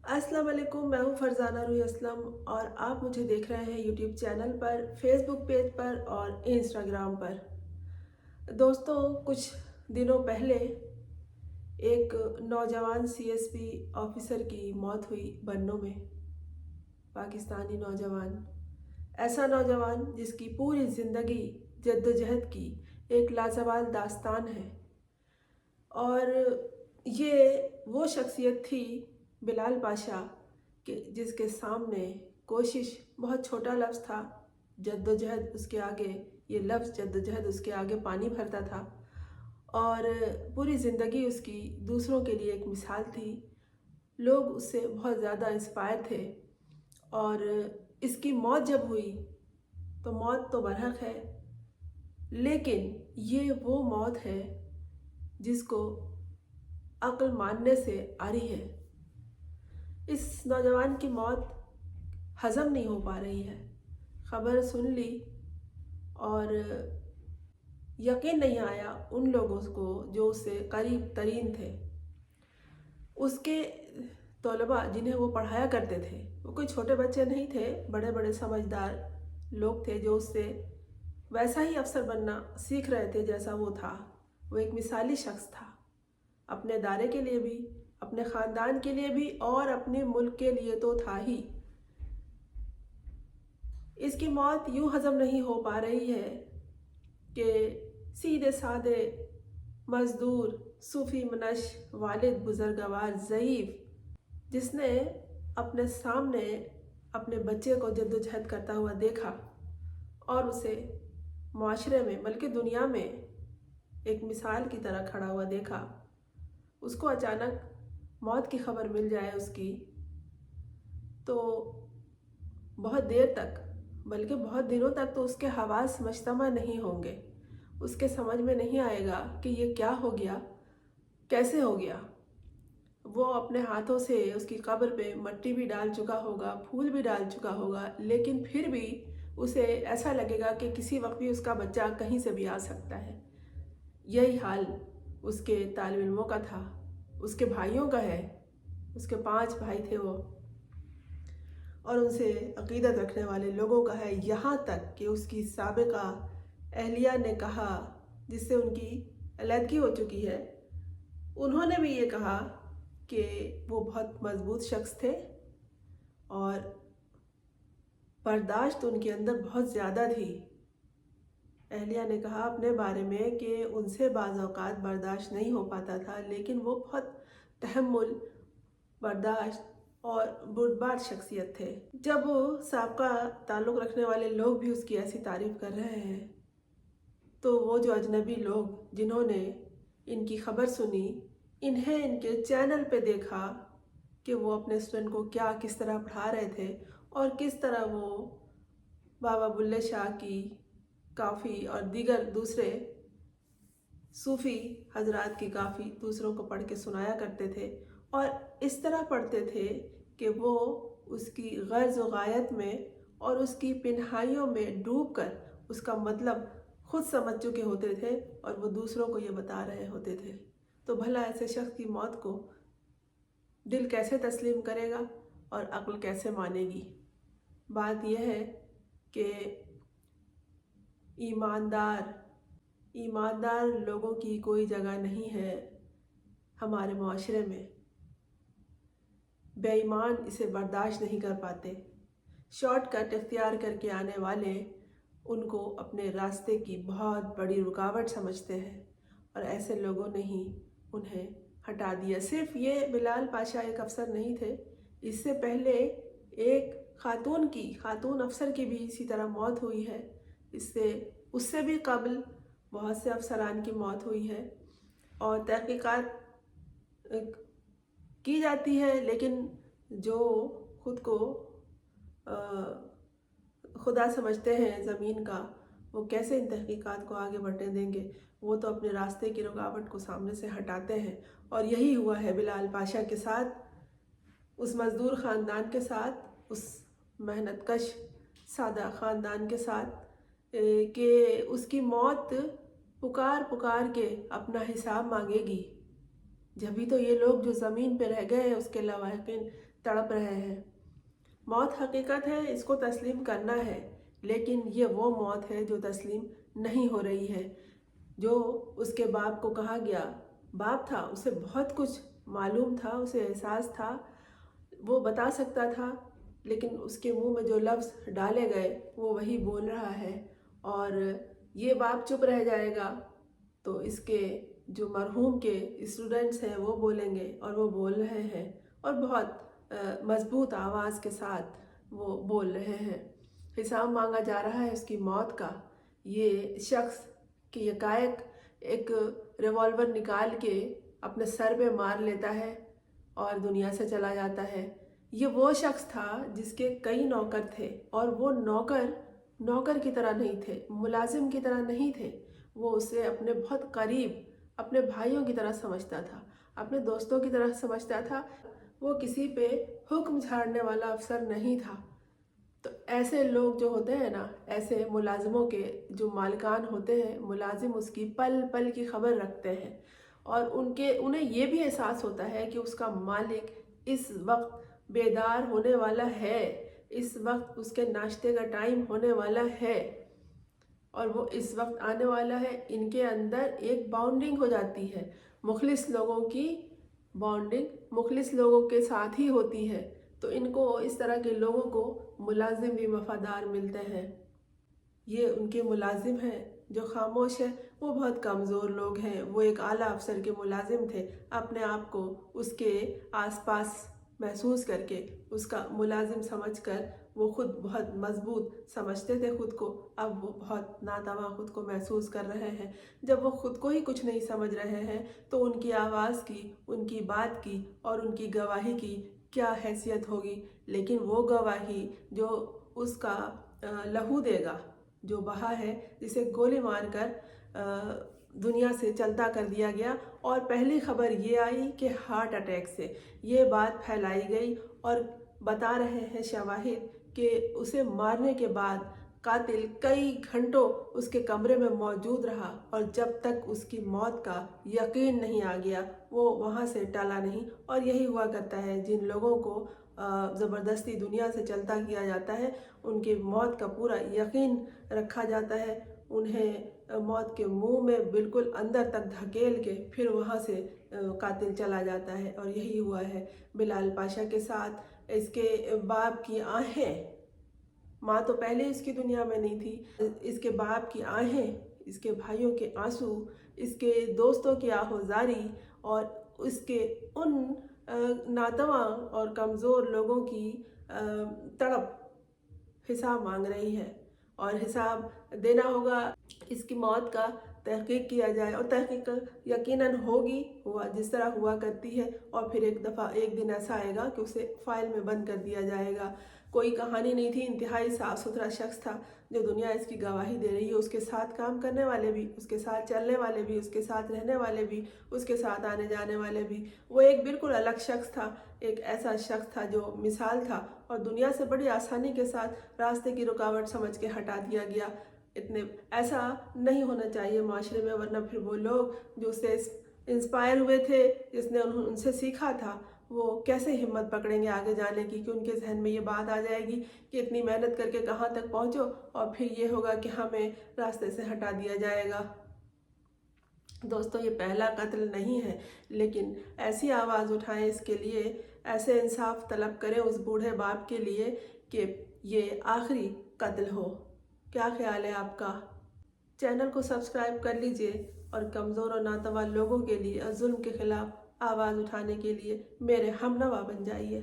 अस्सलाम वालेकुम। मैं हूँ फरजाना रूही असलम और आप मुझे देख रहे हैं यूट्यूब चैनल पर, फेसबुक पेज पर और इंस्टाग्राम पर। दोस्तों, कुछ दिनों पहले एक नौजवान सीएसपी ऑफिसर की मौत हुई बन्नों में। पाकिस्तानी नौजवान, ऐसा नौजवान जिसकी पूरी ज़िंदगी जद्दोजहद की एक लाजवाब दास्तान है। और ये वो शख्सियत थी, बिलाल पाशा, कि जिसके सामने कोशिश बहुत छोटा लफ्ज़ था। जद्दोजहद उसके आगे, ये लफ्ज़ जद्दोजहद उसके आगे पानी भरता था। और पूरी ज़िंदगी उसकी दूसरों के लिए एक मिसाल थी। लोग उससे बहुत ज़्यादा इंस्पायर थे। और इसकी मौत जब हुई तो मौत तो बरहक है, लेकिन ये वो मौत है जिसको अक्ल मानने से आरी है। इस नौजवान की मौत हज़म नहीं हो पा रही है। ख़बर सुन ली और यकीन नहीं आया उन लोगों को जो उससे करीब तरीन थे। उसके तलबा जिन्हें वो पढ़ाया करते थे, वो कोई छोटे बच्चे नहीं थे, बड़े बड़े समझदार लोग थे जो उससे वैसा ही अफसर बनना सीख रहे थे जैसा वो था। वो एक मिसाली शख्स था, अपने दायरे के लिए भी, अपने ख़ानदान के लिए भी और अपने मुल्क के लिए तो था ही। इसकी मौत यूँ हज़म नहीं हो पा रही है कि सीधे साधे मज़दूर सूफ़ी मनश वालिद बुज़ुर्गवार ज़ईफ़, जिसने अपने सामने अपने बच्चे को जद्दोजहद करता हुआ देखा और उसे माशरे में बल्कि दुनिया में एक मिसाल की तरह खड़ा हुआ देखा, उसको अचानक मौत की खबर मिल जाए उसकी, तो बहुत देर तक, बल्कि बहुत दिनों तक तो उसके हवास मजतमा नहीं होंगे। उसके समझ में नहीं आएगा कि ये क्या हो गया, कैसे हो गया। वो अपने हाथों से उसकी कब्र पे मट्टी भी डाल चुका होगा, फूल भी डाल चुका होगा, लेकिन फिर भी उसे ऐसा लगेगा कि किसी वक्त भी उसका बच्चा कहीं से भी आ सकता है। यही हाल उसके तालिब इल्मों का था, उसके भाइयों का है। उसके 5 भाई थे वो, और उनसे अक़ीदत रखने वाले लोगों का है। यहाँ तक कि उसकी साबिका अहलिया ने कहा, जिससे उनकी अलहदगी हो चुकी है, उन्होंने भी ये कहा कि वो बहुत मजबूत शख्स थे और बर्दाश्त उनके अंदर बहुत ज़्यादा थी। अहलिया ने कहा अपने बारे में कि उनसे बाज़ औक़ात बर्दाश्त नहीं हो पाता था, लेकिन वो बहुत तहम्मुल, बर्दाश्त और बुर्दबार शख्सियत थे। जब साबका ताल्लुक़ रखने वाले लोग भी उसकी ऐसी तारीफ़ कर रहे हैं, तो वो जो अजनबी लोग जिन्होंने इनकी ख़बर सुनी, इन्हें इनके चैनल पे देखा कि वो अपने स्टूडेंट को क्या किस तरह पढ़ा रहे थे और किस तरह वो बाबा बुल्ले शाह की काफ़ी और दीगर दूसरे सूफ़ी हजरात की काफ़ी दूसरों को पढ़ के सुनाया करते थे, और इस तरह पढ़ते थे कि वो उसकी गर्ज़ व गायत में और उसकी पिनहाइयों में डूब कर उसका मतलब खुद समझ चुके होते थे और वो दूसरों को ये बता रहे होते थे। तो भला ऐसे शख्स की मौत को दिल कैसे तस्लीम करेगा और अक्ल कैसे मानेगी। बात यह है कि ईमानदार लोगों की कोई जगह नहीं है हमारे माशरे में। बेईमान इसे बर्दाश्त नहीं कर पाते। शॉर्टकट इख्तियार करके आने वाले उनको अपने रास्ते की बहुत बड़ी रुकावट समझते हैं, और ऐसे लोगों ने ही उन्हें हटा दिया। सिर्फ ये बिलाल पाशा एक अफसर नहीं थे, इससे पहले एक खातून अफसर की भी इसी तरह मौत हुई है। उससे भी कबल बहुत से अफसरान की मौत हुई है और तहकीकात की जाती है, लेकिन जो खुद को खुदा समझते हैं ज़मीन का, वो कैसे इन तहकीकात को आगे बढ़ने देंगे। वो तो अपने रास्ते की रुकावट को सामने से हटाते हैं, और यही हुआ है बिलाल पाशा के साथ, उस मज़दूर ख़ानदान के साथ, उस मेहनतकश सादा ख़ानदान के साथ, कि उसकी मौत पुकार पुकार के अपना हिसाब मांगेगी। जब भी तो ये लोग जो ज़मीन पे रह गए हैं उसके लवाहिकीन तड़प रहे हैं। मौत हकीकत है, इसको तस्लीम करना है, लेकिन ये वो मौत है जो तस्लीम नहीं हो रही है। जो उसके बाप को कहा गया, बाप था, उसे बहुत कुछ मालूम था, उसे एहसास था, वो बता सकता था, लेकिन उसके मुंह में जो लफ्ज़ डाले गए वो वही बोल रहा है। और ये बाप चुप रह जाएगा तो इसके जो मरहूम के स्टूडेंट्स हैं वो बोलेंगे, और वो बोल रहे हैं, और बहुत मजबूत आवाज़ के साथ वो बोल रहे हैं। हिसाब मांगा जा रहा है उसकी मौत का। ये शख्स कि एकाएक एक रिवॉल्वर निकाल के अपने सर पे मार लेता है और दुनिया से चला जाता है। ये वो शख्स था जिसके कई नौकर थे, और वो नौकर की तरह नहीं थे, मुलाजिम की तरह नहीं थे। वो उसे अपने बहुत करीब, अपने भाइयों की तरह समझता था, अपने दोस्तों की तरह समझता था। वो किसी पे हुक्म झाड़ने वाला अफसर नहीं था। तो ऐसे लोग जो होते हैं ना, ऐसे मुलाजिमों के जो मालिकान होते हैं, मुलाजिम उसकी पल पल की खबर रखते हैं, और उन्हें ये भी एहसास होता है कि उसका मालिक इस वक्त बेदार होने वाला है, इस वक्त उसके नाश्ते का टाइम होने वाला है, और वो इस वक्त आने वाला है। इनके अंदर एक बाउंडिंग हो जाती है, मुखलिस लोगों की बॉन्डिंग मुखलिस लोगों के साथ ही होती है। तो इनको, इस तरह के लोगों को मुलाजिम भी वफादार मिलते हैं। ये उनके मुलाजिम हैं जो खामोश है, वो बहुत कमज़ोर लोग हैं। वो एक आला अफसर के मुलाजिम थे, अपने आप को उसके आसपास महसूस करके, उसका मुलाजिम समझकर वो खुद बहुत मजबूत समझते थे खुद को। अब वो बहुत नातवा खुद को महसूस कर रहे हैं। जब वो खुद को ही कुछ नहीं समझ रहे हैं तो उनकी आवाज़ की, उनकी बात की और उनकी गवाही की क्या हैसियत होगी। लेकिन वो गवाही जो उसका लहू देगा, जो बहा है, जिसे गोली मारकर दुनिया से चलता कर दिया गया, और पहली खबर ये आई कि हार्ट अटैक से ये बात फैलाई गई, और बता रहे हैं शवाहिद कि उसे मारने के बाद कातिल कई घंटों उसके कमरे में मौजूद रहा, और जब तक उसकी मौत का यकीन नहीं आ गया वो वहाँ से टला नहीं। और यही हुआ करता है, जिन लोगों को ज़बरदस्ती दुनिया से चलता किया जाता है, उनकी मौत का पूरा यकीन रखा जाता है, उन्हें मौत के मुंह में बिल्कुल अंदर तक धकेल के फिर वहाँ से कातिल चला जाता है। और यही हुआ है बिलाल पाशा के साथ। इसके बाप की आहें, माँ तो पहले इसकी दुनिया में नहीं थी, इसके बाप की आहें, इसके भाइयों के आंसू, इसके दोस्तों की आहोजारी, और इसके उन नातवा और कमज़ोर लोगों की तड़प हिसाब मांग रही है। और हिसाब देना होगा। इसकी मौत का तहकीक किया जाए, और तहकीक यकीनन होगी, हुआ जिस तरह हुआ करती है। और फिर एक दिन ऐसा आएगा कि उसे फाइल में बंद कर दिया जाएगा। कोई कहानी नहीं थी, इंतहाई साफ सुथरा शख्स था जो दुनिया इसकी गवाही दे रही है। उसके साथ काम करने वाले भी, उसके साथ चलने वाले भी, उसके साथ रहने वाले भी, उसके साथ आने जाने वाले भी। वो एक बिल्कुल अलग शख्स था, एक ऐसा शख्स था जो मिसाल था, और दुनिया से बड़ी आसानी के साथ रास्ते की रुकावट समझ के हटा दिया गया। ऐसा नहीं होना चाहिए माशरे में, वरना फिर वो लोग जो उससे इंस्पायर हुए थे, जिसने उनसे सीखा था, वो कैसे हिम्मत पकड़ेंगे आगे जाने की। कि उनके जहन में ये बात आ जाएगी कि इतनी मेहनत करके कहाँ तक पहुँचो, और फिर ये होगा कि हमें रास्ते से हटा दिया जाएगा। दोस्तों, ये पहला कत्ल नहीं है, लेकिन ऐसी आवाज़ उठाएं इसके लिए, ऐसे इंसाफ तलब करें उस बूढ़े बाप के लिए कि ये आखिरी कत्ल हो। क्या ख्याल है आपका? चैनल को सब्सक्राइब कर लीजिए, और कमज़ोर और नातवा लोगों के लिए और जुल्म के खिलाफ आवाज़ उठाने के लिए मेरे हमनवा बन जाइए।